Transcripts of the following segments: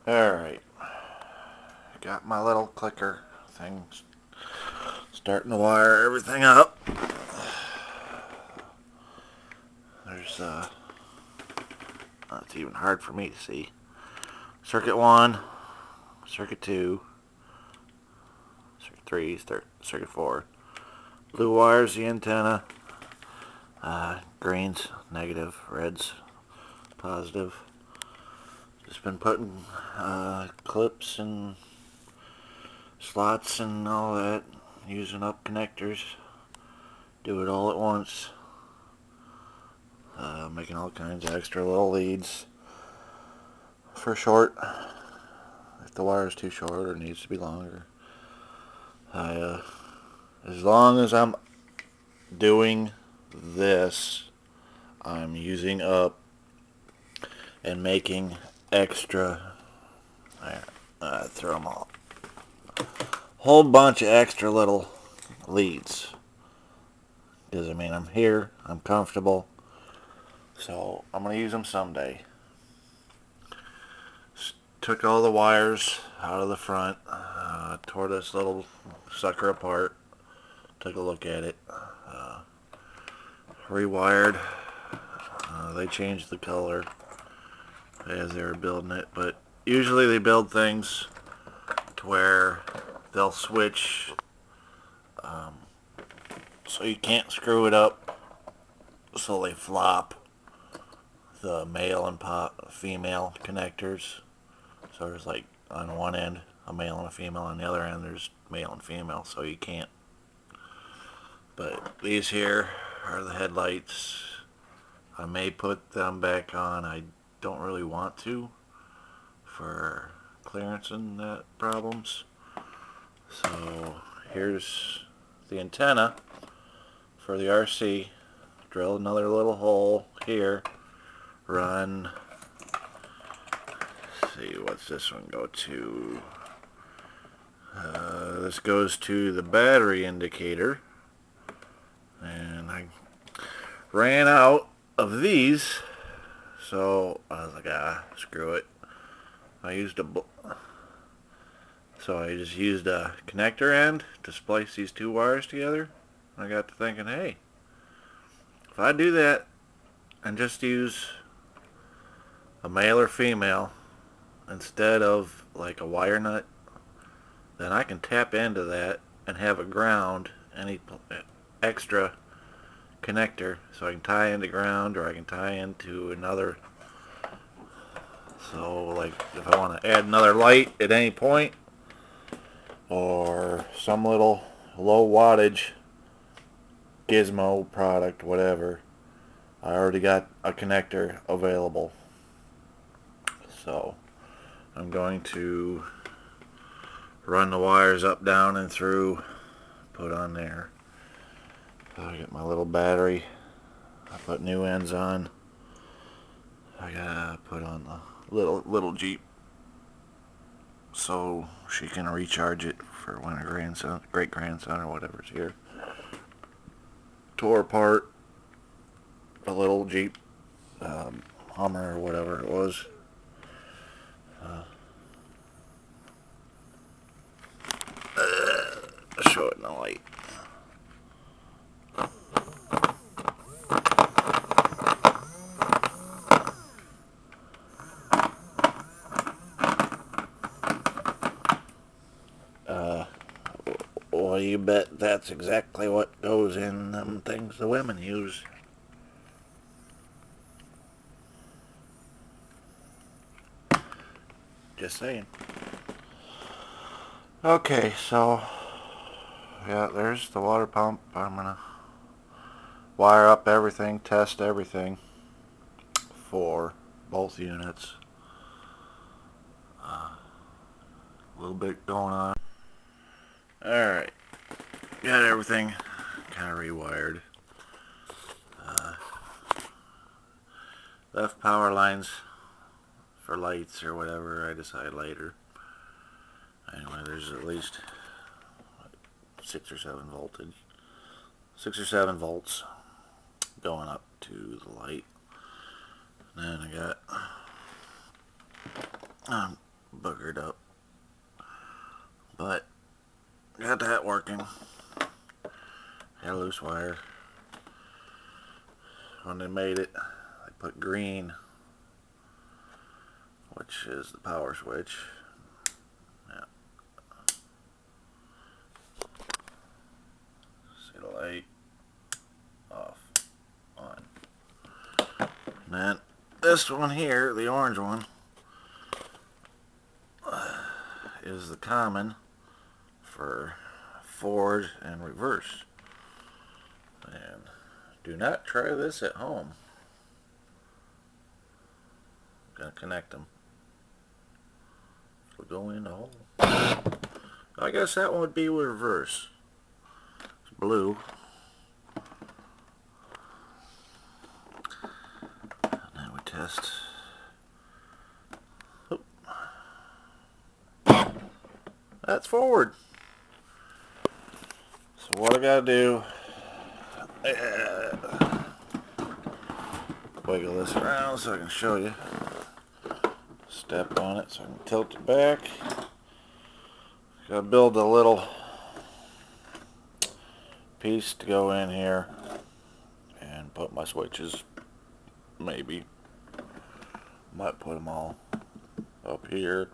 Alright, got my little clicker thing starting to wire everything up. There's, it's even hard for me to see. Circuit 1, Circuit 2, Circuit 3, Circuit 4. Blue wires the antenna, greens negative, reds positive. Just been putting clips and slots and all that, using up connectors. Do it all at once. Making all kinds of extra little leads for short. If the wire is too short or needs to be longer. As long as I'm doing this, I'm using up and making extra. Throw them all. Whole bunch of extra little leads. Because I mean, I'm here, I'm comfortable, so I'm going to use them someday. Took all the wires out of the front, tore this little sucker apart, took a look at it, rewired. They changed the color as they were building it, but usually they build things to where they'll switch so you can't screw it up, so they flop the male and female connectors. So there's like on one end a male and a female, on the other end there's male and female, so you can't. But these here are the headlights. I may put them back on. I don't really want to for clearance and that problems. So here's the antenna for the RC. Drill another little hole here. Run. Let's see, what's this one go to? This goes to the battery indicator. And I ran out of these, so I was like, screw it. I just used a connector end to splice these two wires together. I got to thinking, hey, if I do that and just use a male or female instead of like a wire nut, then I can tap into that and have a ground, any extra connector, so I can tie into ground or I can tie into another. So like if I want to add another light at any point, or some little low wattage gizmo product, whatever, I already got a connector available. So I'm going to run the wires up, down, and through, put on there. I got my little battery. I put new ends on. I gotta put on the little Jeep so she can recharge it for when her great grandson or whatever's here. Tore apart a little Jeep Hummer or whatever it was. Show it in the light. Well, you bet that's exactly what goes in them things the women use. Just saying. Okay, so yeah, there's the water pump. I'm gonna wire up everything, test everything for both units. A little bit going on. Alright, got everything kind of rewired. Left power lines for lights or whatever, I decide later. Anyway, there's at least 6 or 7 voltage. 6 or 7 volts going up to the light. And then I got boogered up. But got that working. Got a loose wire. When they made it, they put green, which is the power switch. Yeah. See the light, off, on. And then this one here, the orange one, is the common for forward and reverse. And do not try this at home. I'm gonna connect them. We'll go in the hole. I guess that one would be reverse. It's blue. And then we test. Oop. That's forward. So what I gotta do, wiggle this around so I can show you. Step on it so I can tilt it back. Gotta build a little piece to go in here and put my switches. Maybe might put them all up here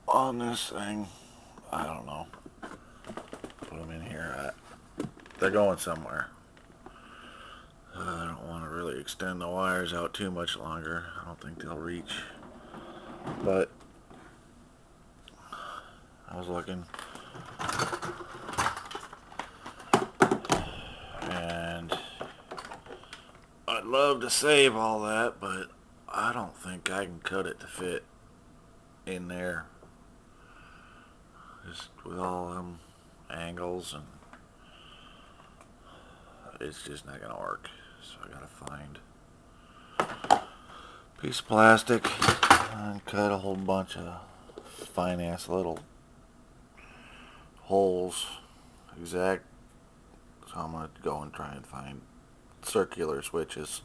on this thing. I don't know. Put them in here. They're going somewhere. I don't want to really extend the wires out too much longer. I don't think they'll reach. But I was looking, and I'd love to save all that, but I don't think I can cut it to fit in there. Just with all them angles, and it's just not gonna work. So I gotta find a piece of plastic and cut a whole bunch of fine ass little holes. Exact. So I'm gonna go and try and find circular switches.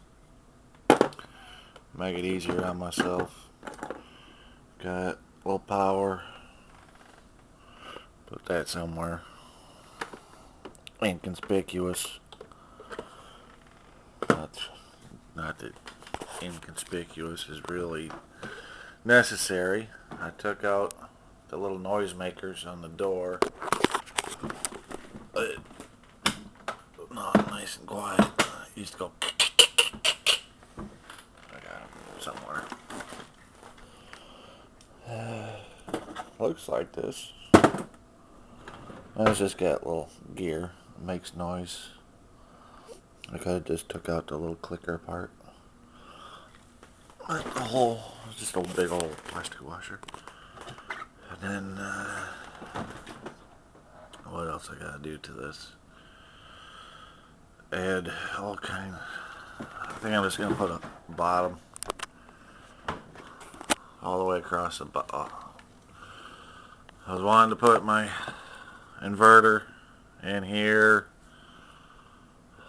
Make it easier on myself. Got a little power. Put that somewhere. Inconspicuous. Not that inconspicuous is really necessary. I took out the little noise makers on the door. But not nice and quiet. It used to go. I got them somewhere. Looks like this. It's just got a little gear. It makes noise. I could have just took out the little clicker part. But the whole, just a big old plastic washer. And then, what else I gotta do to this? Add all kind. I think I'm just gonna put a bottom all the way across the bottom. I was wanting to put my inverter in here.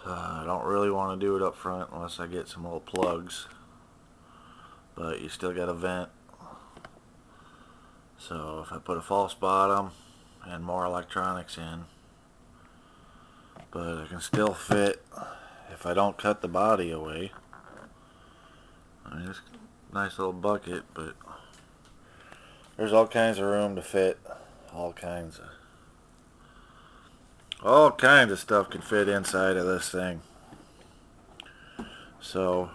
I don't really want to do it up front unless I get some little plugs, but you still got a vent. So if I put a false bottom and more electronics in, but I can still fit if I don't cut the body away. I mean, it's a nice little bucket, but there's all kinds of room to fit all kinds of stuff can fit inside of this thing. So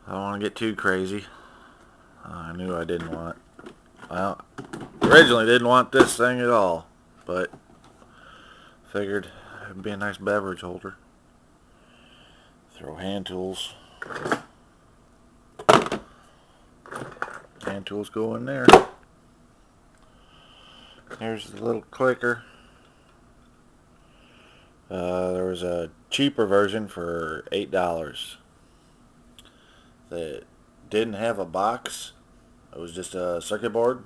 I don't want to get too crazy. I knew I didn't want, well, originally didn't want this thing at all, but figured it'd be a nice beverage holder. Throw hand tools. Hand tools go in there. Here's the little clicker. There was a cheaper version for $8 that didn't have a box. It was just a circuit board.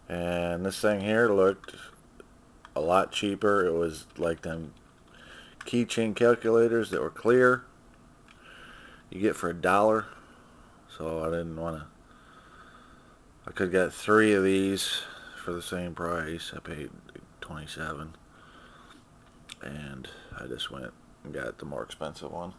And this thing here looked a lot cheaper. It was like them keychain calculators that were clear. You get for $1. So I didn't want to I could get 3 of these for the same price. I paid 27, and I just went and got the more expensive one.